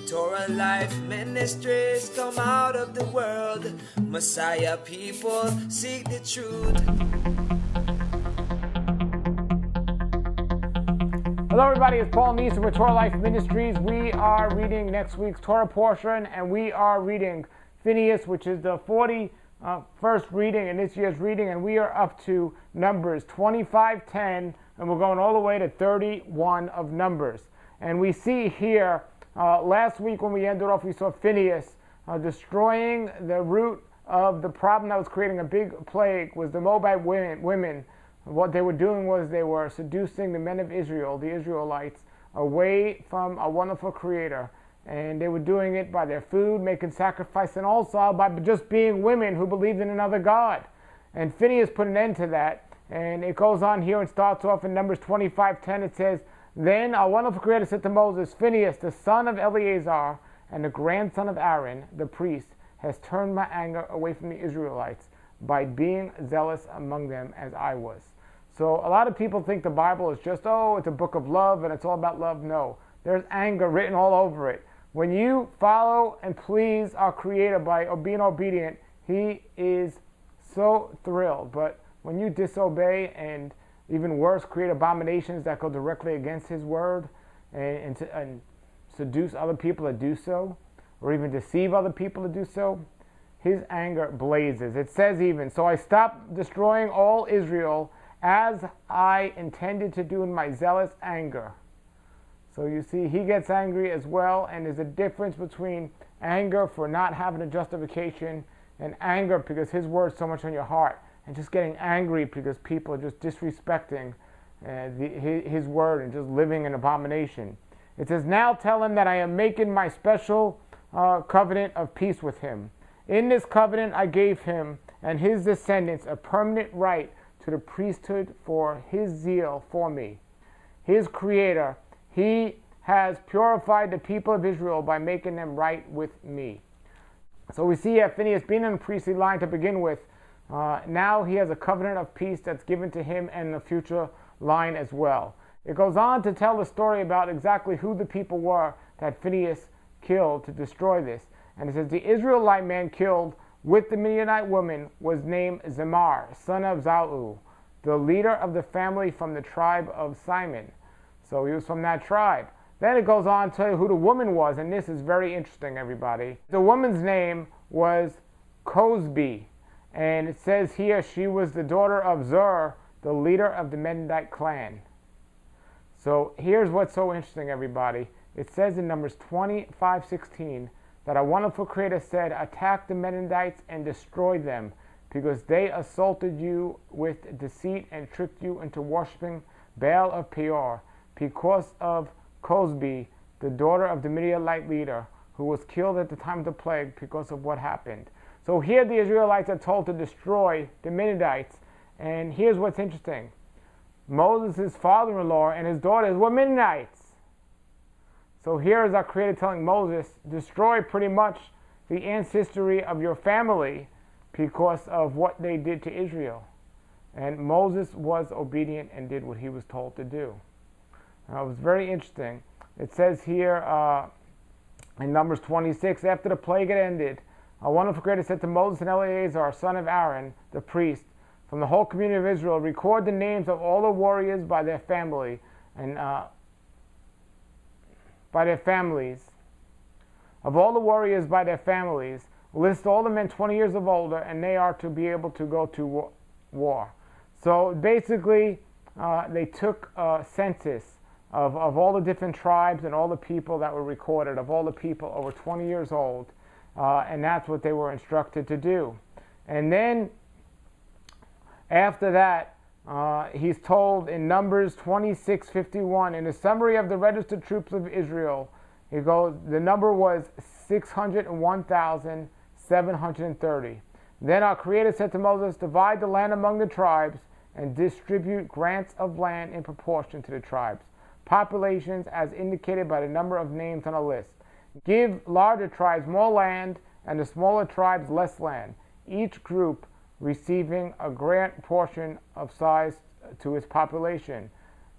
Torah Life Ministries come out of the world. Messiah people seek the truth. Hello everybody, it's Paul Neeson with Torah Life Ministries. We are reading next week's Torah portion, and we are reading Phineas, which is the 41st reading in this year's reading, and we are up to Numbers 25:10, and we're going all the way to 31 of Numbers. And we see here, last week when we ended off, we saw Phineas destroying the root of the problem that was creating a big plague was the Moabite women. What they were doing was they were seducing the men of Israel, the Israelites, away from a wonderful creator. And they were doing it by their food, making sacrifice, and also by just being women who believed in another God. And Phineas put an end to that. And it goes on here and starts off in Numbers 25:10. It says, "Then our wonderful creator said to Moses, Phineas, the son of Eleazar and the grandson of Aaron, the priest, has turned my anger away from the Israelites by being zealous among them as I was." So a lot of people think the Bible is just, it's a book of love and it's all about love. No, there's anger written all over it. When you follow and please our Creator by being obedient, He is so thrilled. But when you disobey and even worse, create abominations that go directly against His word and seduce other people to do so, or even deceive other people to do so, His anger blazes. It says even, "So I stopped destroying all Israel as I intended to do in my zealous anger." So you see, he gets angry as well, and there's a difference between anger for not having a justification and anger because his word's so much on your heart, and just getting angry because people are just disrespecting his word and just living in abomination. It says, "Now tell him that I am making my special covenant of peace with him. In this covenant I gave him and his descendants a permanent right to the priesthood for his zeal for me, his creator. He has purified the people of Israel by making them right with me." So we see Phineas being in the priestly line to begin with. Now he has a covenant of peace that's given to him and the future line as well. It goes on to tell the story about exactly who the people were that Phineas killed to destroy this. And it says, "The Israelite man killed with the Midianite woman was named Zamar, son of Zau, the leader of the family from the tribe of Simon." So he was from that tribe. Then it goes on to tell you who the woman was, and this is very interesting, everybody. The woman's name was Cosbi, and it says here she was the daughter of Zur, the leader of the Mennonite clan. So here's what's so interesting, everybody. It says in Numbers 25:16 that our wonderful Creator said, "Attack the Mennonites and destroy them, because they assaulted you with deceit and tricked you into worshiping Baal of Peor, because of Cosbi, the daughter of the Midianite leader, who was killed at the time of the plague because of what happened." So here the Israelites are told to destroy the Midianites. And here's what's interesting. Moses' father-in-law and his daughters were Midianites. So here is our Creator telling Moses, destroy pretty much the ancestry of your family because of what they did to Israel. And Moses was obedient and did what he was told to do. It was very interesting. It says here in Numbers 26, after the plague had ended, our wonderful Creator said to Moses and Eleazar, son of Aaron, the priest, from the whole community of Israel, record the names of all the warriors by their family and by their families. Of all the warriors by their families, list all the men 20 years of older, and they are to be able to go to war. So basically, they took a census of all the different tribes and all the people that were recorded, of all the people over 20 years old, and that's what they were instructed to do. And then after that, he's told in Numbers 26:51, in the summary of the registered troops of Israel, he goes, the number was 601,730. Then our Creator said to Moses, divide the land among the tribes and distribute grants of land in proportion to the tribes' populations as indicated by the number of names on a list. Give larger tribes more land and the smaller tribes less land, each group receiving a grant portion of size to its population.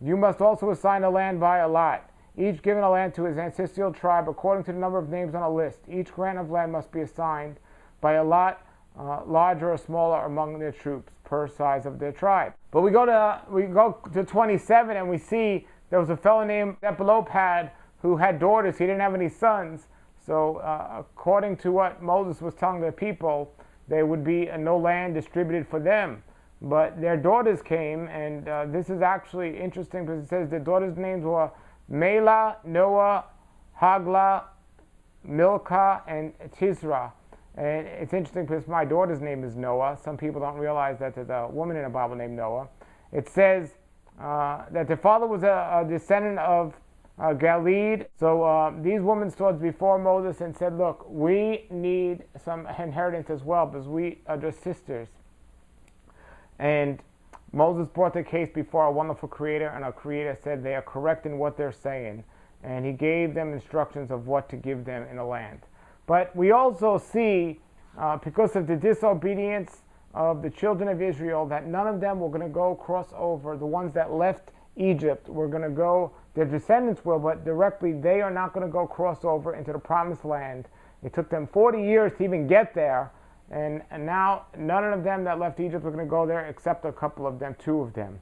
You must also assign the land by a lot. each given a land to his ancestral tribe according to the number of names on a list. Each grant of land must be assigned by a lot, larger or smaller among their troops, per size of their tribe. But we go to 27, and we see there was a fellow named Epilopad who had daughters. He didn't have any sons. So according to what Moses was telling the people, there would be no land distributed for them. But their daughters came, and this is actually interesting because it says their daughters' names were Mela, Noah, Hagla, Milcah, and Tisra. And it's interesting because my daughter's name is Noah. Some people don't realize that there's a woman in the Bible named Noah. It says that their father was a descendant of Galeed. So these women stood before Moses and said, look, we need some inheritance as well because we are just sisters. And Moses brought the case before our wonderful Creator, and our Creator said they are correct in what they're saying. And he gave them instructions of what to give them in the land. But we also see, because of the disobedience of the children of Israel, that none of them were going to go cross over. The ones that left Egypt were going to go, their descendants will, but directly they are not going to go cross over into the promised land. It took them 40 years to even get there, and now none of them that left Egypt are going to go there except a couple of them, 2 of them.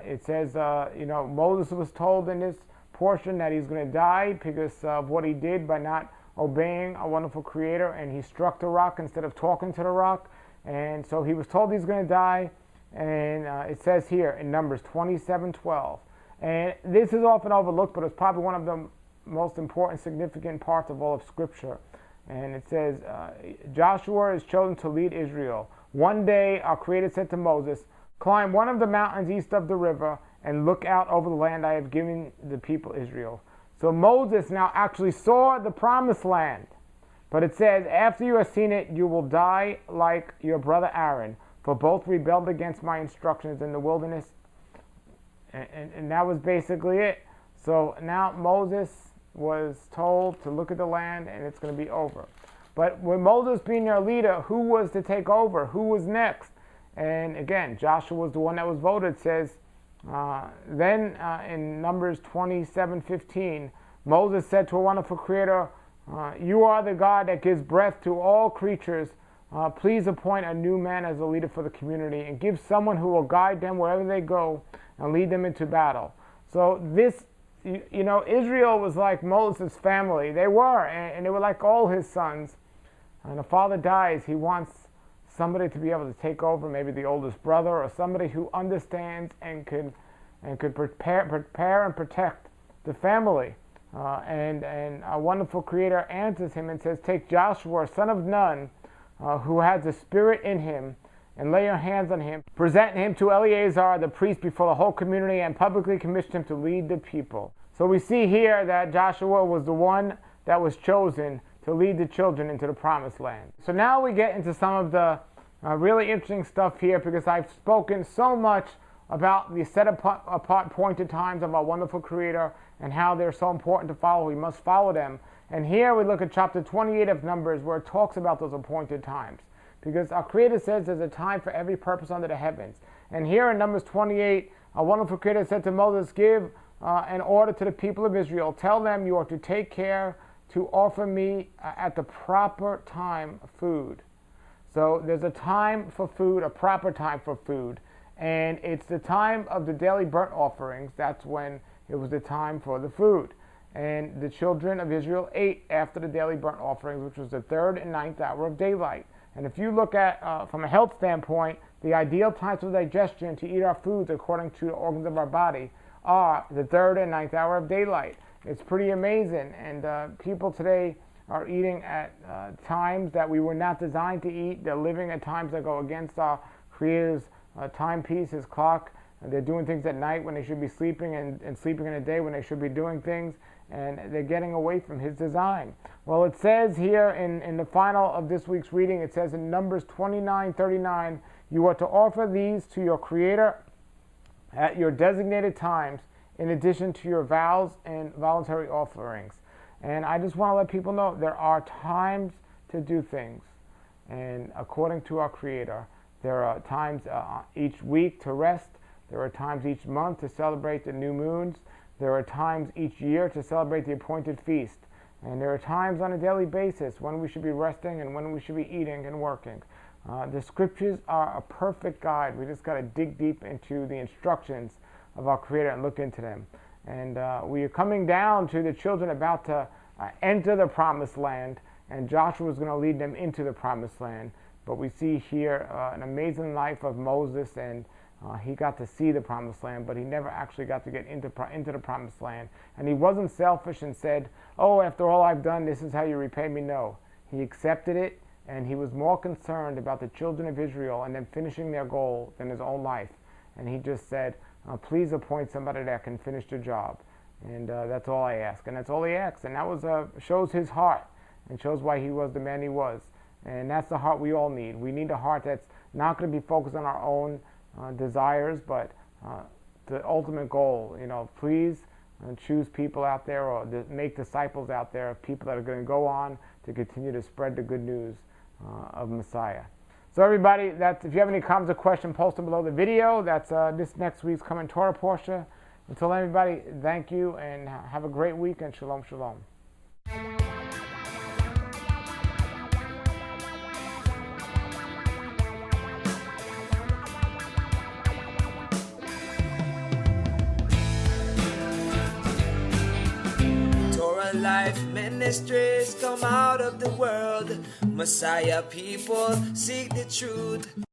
It says, Moses was told in this portion that he's going to die because of what he did by not obeying a wonderful Creator, and he struck the rock instead of talking to the rock. And so he was told he's going to die, and it says here in Numbers 27:12. And this is often overlooked, but it's probably one of the most important, significant parts of all of Scripture. And it says, Joshua is chosen to lead Israel. One day our Creator said to Moses, climb one of the mountains east of the river and look out over the land I have given the people Israel. So Moses now actually saw the promised land. But it says, after you have seen it, you will die like your brother Aaron, for both rebelled against my instructions in the wilderness. And that was basically it. So now Moses was told to look at the land, and it's going to be over. But with Moses being their leader, who was to take over? Who was next? And again, Joshua was the one that was voted. It says, then in Numbers 27:15, Moses said to a wonderful Creator, you are the God that gives breath to all creatures. Please appoint a new man as a leader for the community and give someone who will guide them wherever they go and lead them into battle. So this, Israel was like Moses' family. They were, and they were like all his sons. And a father dies, he wants somebody to be able to take over, maybe the oldest brother or somebody who understands and could prepare and protect the family. And a wonderful Creator answers him and says, take Joshua, son of Nun, who has the Spirit in him, and lay your hands on him. Present him to Eleazar, the priest, before the whole community, and publicly commission him to lead the people. So we see here that Joshua was the one that was chosen to lead the children into the promised land. So now we get into some of the really interesting stuff here, because I've spoken so much about the set apart pointed times of our wonderful Creator and how they're so important to follow. We must follow them. And here we look at chapter 28 of Numbers, where it talks about those appointed times. Because our Creator says there's a time for every purpose under the heavens. And here in Numbers 28, our wonderful Creator said to Moses, give an order to the people of Israel. Tell them you are to take care to offer me at the proper time food. So there's a time for food, a proper time for food. And it's the time of the daily burnt offerings. That's when it was the time for the food. And the children of Israel ate after the daily burnt offerings, which was the 3rd and 9th hour of daylight. And if you look at, from a health standpoint, the ideal times for digestion to eat our foods according to the organs of our body are the 3rd and 9th hour of daylight. It's pretty amazing. And people today are eating at times that we were not designed to eat. They're living at times that go against our Creator's timepiece, His clock. And they're doing things at night when they should be sleeping, and sleeping in the day when they should be doing things. And they're getting away from His design. Well, it says here in the final of this week's reading, it says in Numbers 29:39, you are to offer these to your Creator at your designated times, in addition to your vows and voluntary offerings. And I just want to let people know there are times to do things. And according to our Creator, there are times each week to rest. There are times each month to celebrate the new moons. There are times each year to celebrate the appointed feast. And there are times on a daily basis when we should be resting and when we should be eating and working. The scriptures are a perfect guide. We just got to dig deep into the instructions of our Creator and look into them. And we are coming down to the children about to enter the promised land, and Joshua is going to lead them into the promised land. But we see here an amazing life of Moses, and he got to see the promised land, but he never actually got to get into the promised land. And he wasn't selfish and said, oh, after all I've done, this is how you repay me. No, he accepted it, and he was more concerned about the children of Israel and them finishing their goal than his own life. And he just said, please appoint somebody that can finish the job. And that's all I ask. And that's all he asked. And that was shows his heart and shows why he was the man he was. And that's the heart we all need. We need a heart that's not going to be focused on our own desires, but the ultimate goal. Please choose people out there, or make disciples out there of people that are going to go on to continue to spread the good news of Messiah. So everybody, if you have any comments or questions, post them below the video. That's this next week's Coming Torah portion. Until then, everybody, thank you and have a great week, and shalom, shalom. Life ministries come out of the world. Messiah people seek the truth.